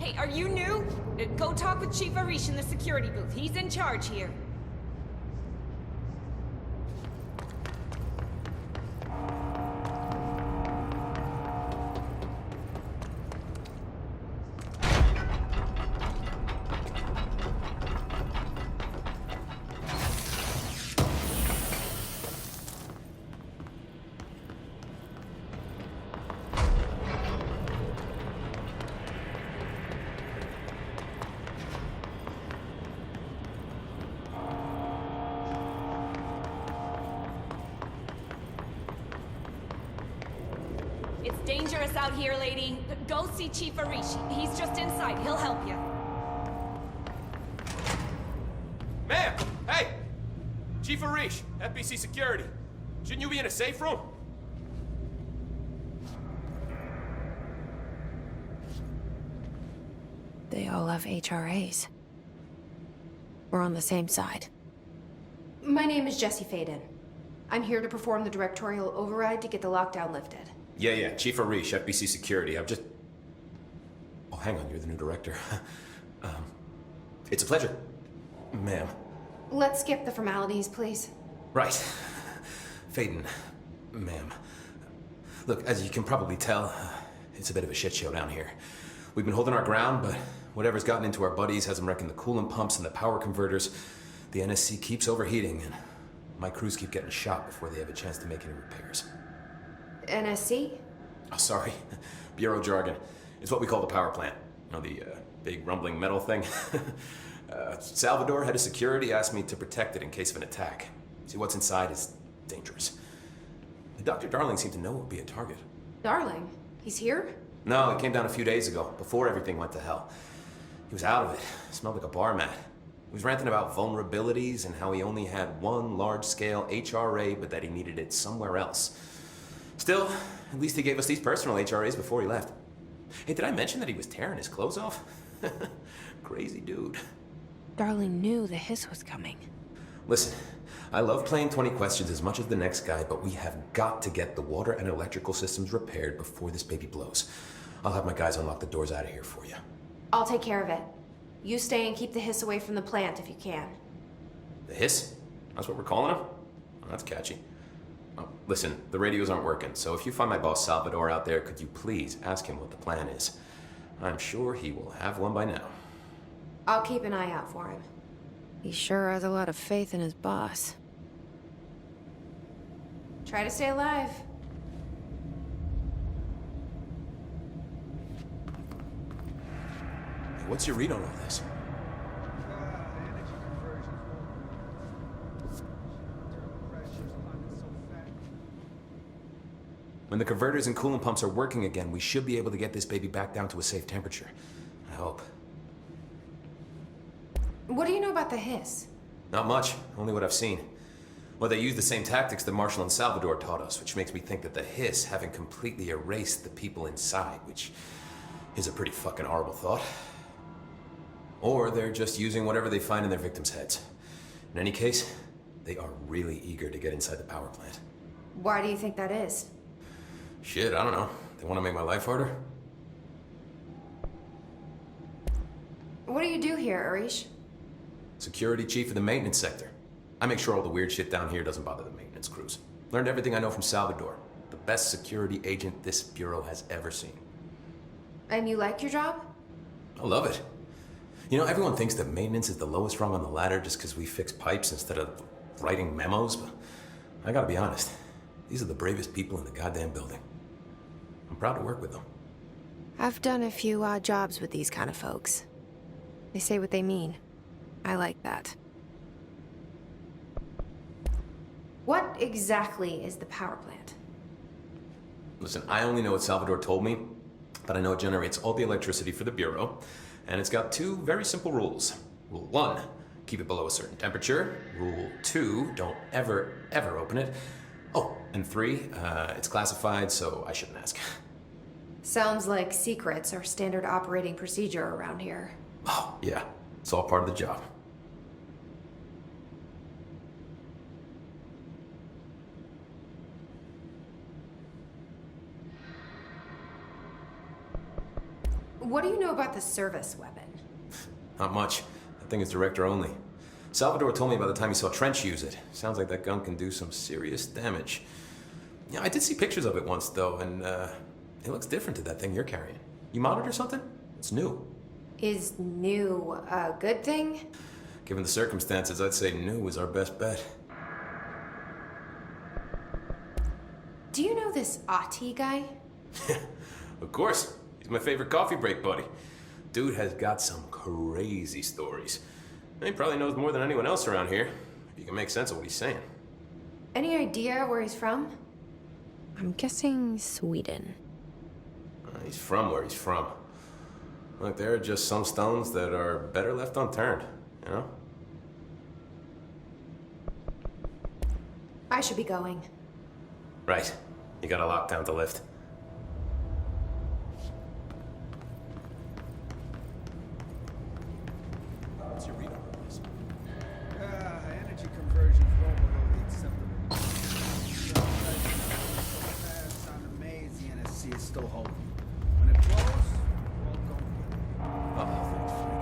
Hey, are you new? Go talk with Chief Arish in the security booth. He's in charge here. It's dangerous out here, lady. Go see Chief Arish. He's just inside. He'll help you. Ma'am! Hey! Chief Arish, FBC Security. Shouldn't you be in a safe room? They all have HRAs. We're on the same side. My name is Jesse Faden. I'm here to perform the directorial override to get the lockdown lifted. Yeah, Chief Arish, FBC Security. Oh, hang on, you're the new director. It's a pleasure, ma'am. Let's skip the formalities, please. Right. Faden, ma'am. Look, as you can probably tell, it's a bit of a shit show down here. We've been holding our ground, but whatever's gotten into our buddies has them wrecking the coolant pumps and the power converters. The NSC keeps overheating, and my crews keep getting shot before they have a chance to make any repairs. NSC? Oh, sorry. Bureau jargon. It's what we call the power plant. You know, the big rumbling metal thing? Salvador, head of security, asked me to protect it in case of an attack. See, what's inside is dangerous. Dr. Darling seemed to know it would be a target. Darling? He's here? No, he came down a few days ago, before everything went to hell. He was out of it. Smelled like a bar mat. He was ranting about vulnerabilities and how he only had one large-scale HRA, but that he needed it somewhere else. Still, at least he gave us these personal HRAs before he left. Hey, did I mention that he was tearing his clothes off? Crazy dude. Darling knew the hiss was coming. Listen, I love playing 20 questions as much as the next guy, but we have got to get the water and electrical systems repaired before this baby blows. I'll have my guys unlock the doors out of here for you. I'll take care of it. You stay and keep the hiss away from the plant if you can. The hiss? That's what we're calling him? Oh, that's catchy. Oh, listen, the radios aren't working, so if you find my boss Salvador out there, could you please ask him what the plan is? I'm sure he will have one by now. I'll keep an eye out for him. He sure has a lot of faith in his boss. Try to stay alive. What's your read on all this? When the converters and coolant pumps are working again, we should be able to get this baby back down to a safe temperature. I hope. What do you know about the hiss? Not much, only what I've seen. Well, they use the same tactics that Marshall and Salvador taught us, which makes me think that the hiss haven't completely erased the people inside, which is a pretty fucking horrible thought. Or they're just using whatever they find in their victims' heads. In any case, they are really eager to get inside the power plant. Why do you think that is? Shit, I don't know. They want to make my life harder? What do you do here, Arish? Security chief of the maintenance sector. I make sure all the weird shit down here doesn't bother the maintenance crews. Learned everything I know from Salvador. The best security agent this bureau has ever seen. And you like your job? I love it. You know, everyone thinks that maintenance is the lowest rung on the ladder just because we fix pipes instead of writing memos, but I gotta be honest. These are the bravest people in the goddamn building. I'm proud to work with them. I've done a few odd jobs with these kind of folks. They say what they mean. I like that. What exactly is the power plant? Listen, I only know what Salvador told me, but I know it generates all the electricity for the Bureau, and it's got two very simple rules. Rule 1, keep it below a certain temperature. Rule 2, don't ever open it. Oh, and 3, it's classified, so I shouldn't ask. Sounds like secrets are standard operating procedure around here. Oh, yeah. It's all part of the job. What do you know about the service weapon? Not much. That thing is director only. Salvador told me by the time he saw Trench use it. Sounds like that gun can do some serious damage. Yeah, I did see pictures of it once, though, and it looks different to that thing you're carrying. You modded or something? It's new. Is new a good thing? Given the circumstances, I'd say new is our best bet. Do you know this Ati guy? Of course. He's my favorite coffee break buddy. Dude has got some crazy stories. He probably knows more than anyone else around here, if you can make sense of what he's saying. Any idea where he's from? I'm guessing Sweden. He's from where he's from. Look, there are just some stones that are better left unturned, you know? I should be going. Right. You got a lockdown to lift. What's your read on this? Energy conversion well below the acceptable. Sound amazing, and I see it's still holding. When it blows, well, don't get it. Uh-oh, thanks, Frank.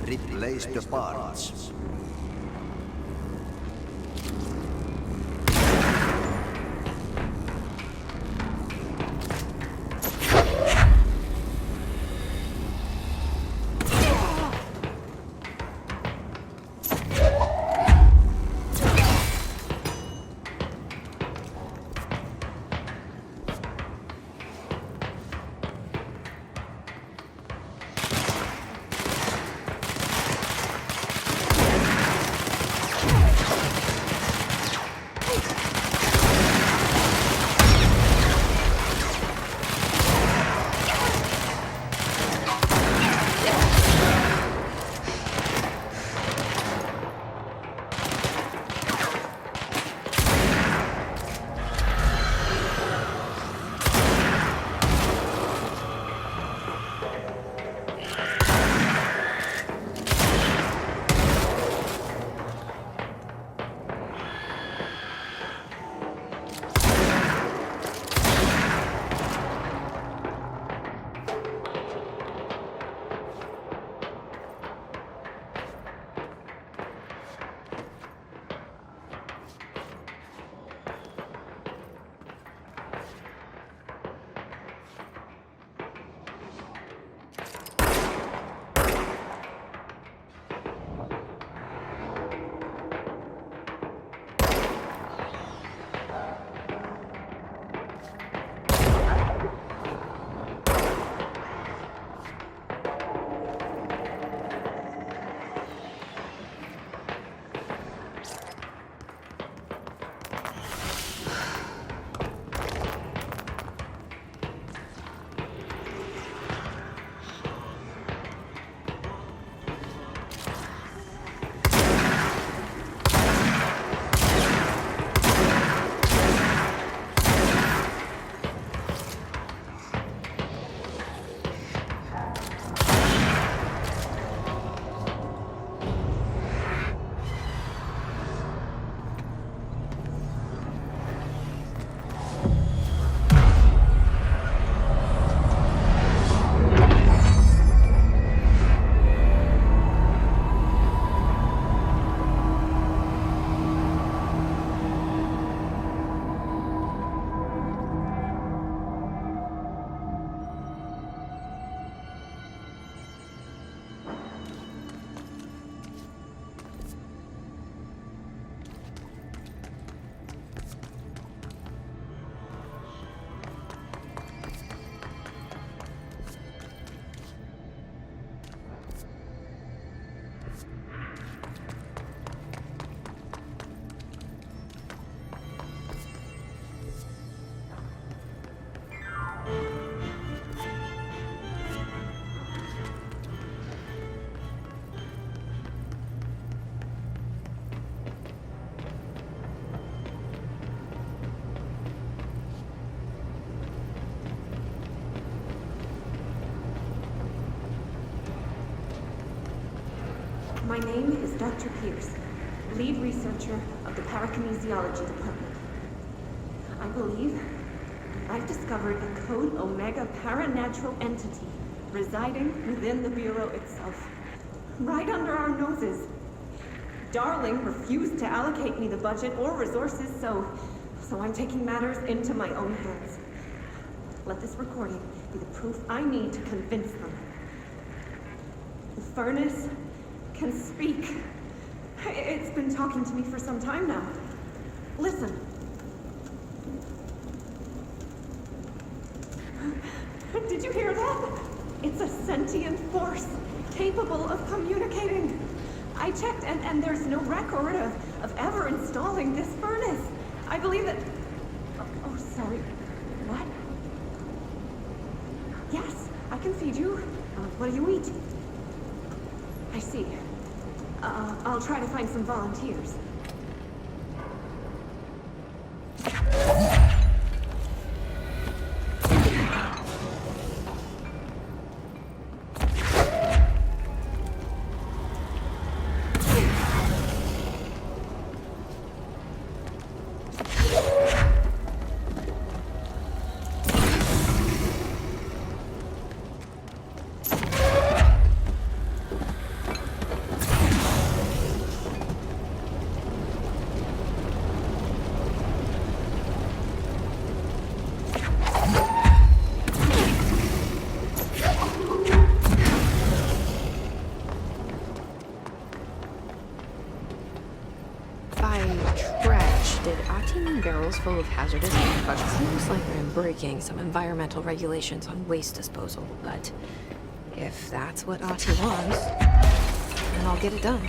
Replace the parts. My name is Dr. Pierce, lead researcher of the Parakinesiology Department. I believe I've discovered a Code Omega paranatural entity residing within the Bureau itself, right under our noses. Darling refused to allocate me the budget or resources, so I'm taking matters into my own hands. Let this recording be the proof I need to convince them. The furnace can speak. It's been talking to me for some time now. Listen. Did you hear that? It's a sentient force, capable of communicating. I checked, and there's no record of ever installing this furnace. I believe that... Oh, sorry. What? Yes, I can feed you. What do you eat? I see. I'll try to find some volunteers. Barrels full of hazardous but seems like I'm breaking some environmental regulations on waste disposal, but if that's what Ati wants, then I'll get it done.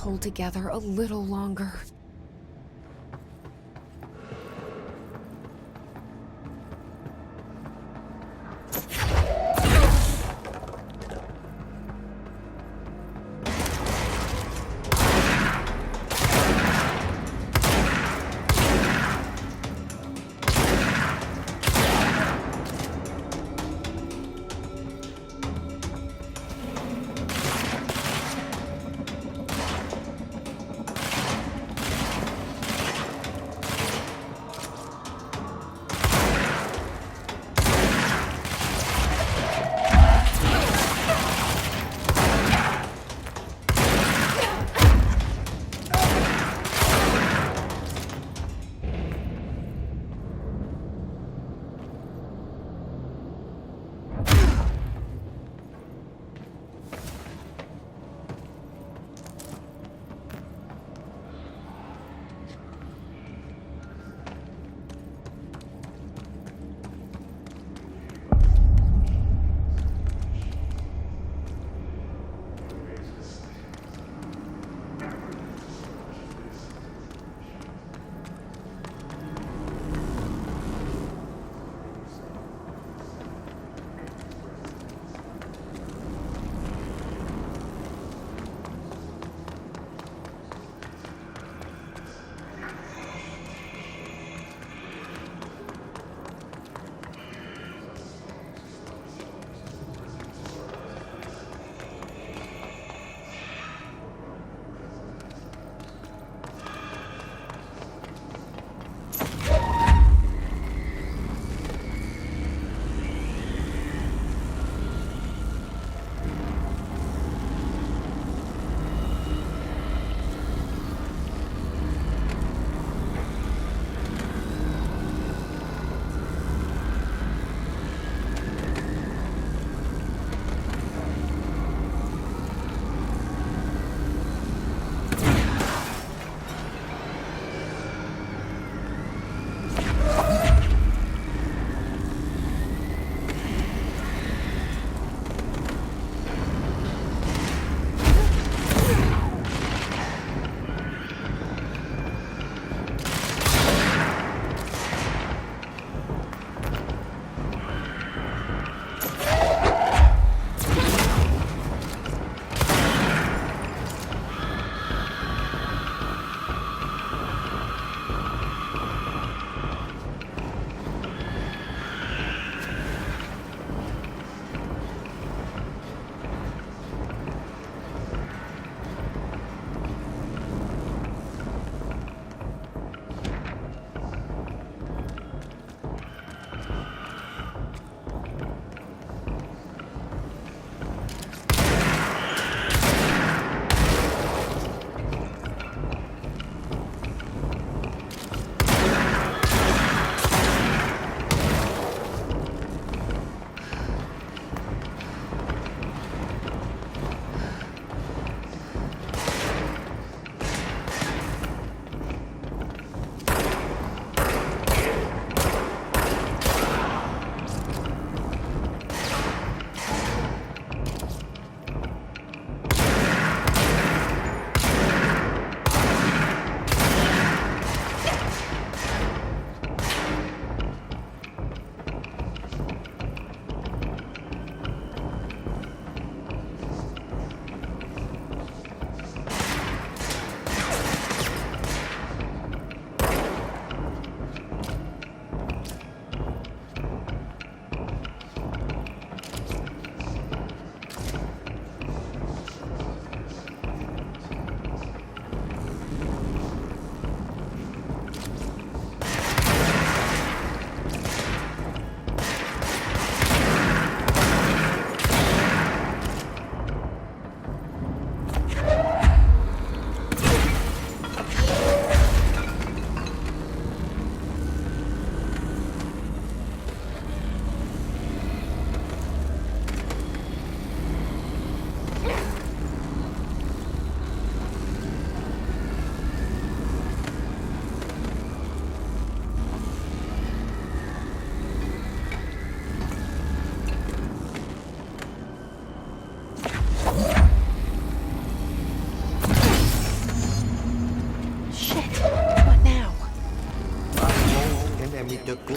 Hold together a little longer.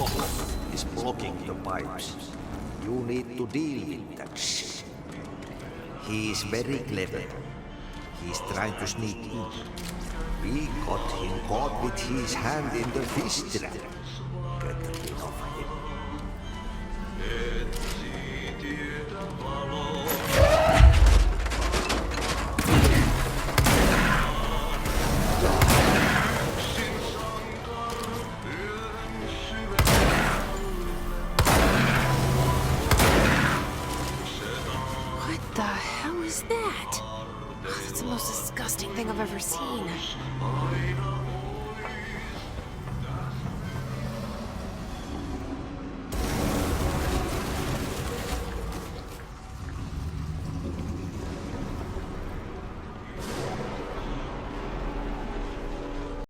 block is blocking the pipes. You need to deal with that shit. He is very clever. He's trying to sneak in. We got him caught with his hand in the fish trap. Get rid of him. What the hell is that? Oh, that's the most disgusting thing I've ever seen.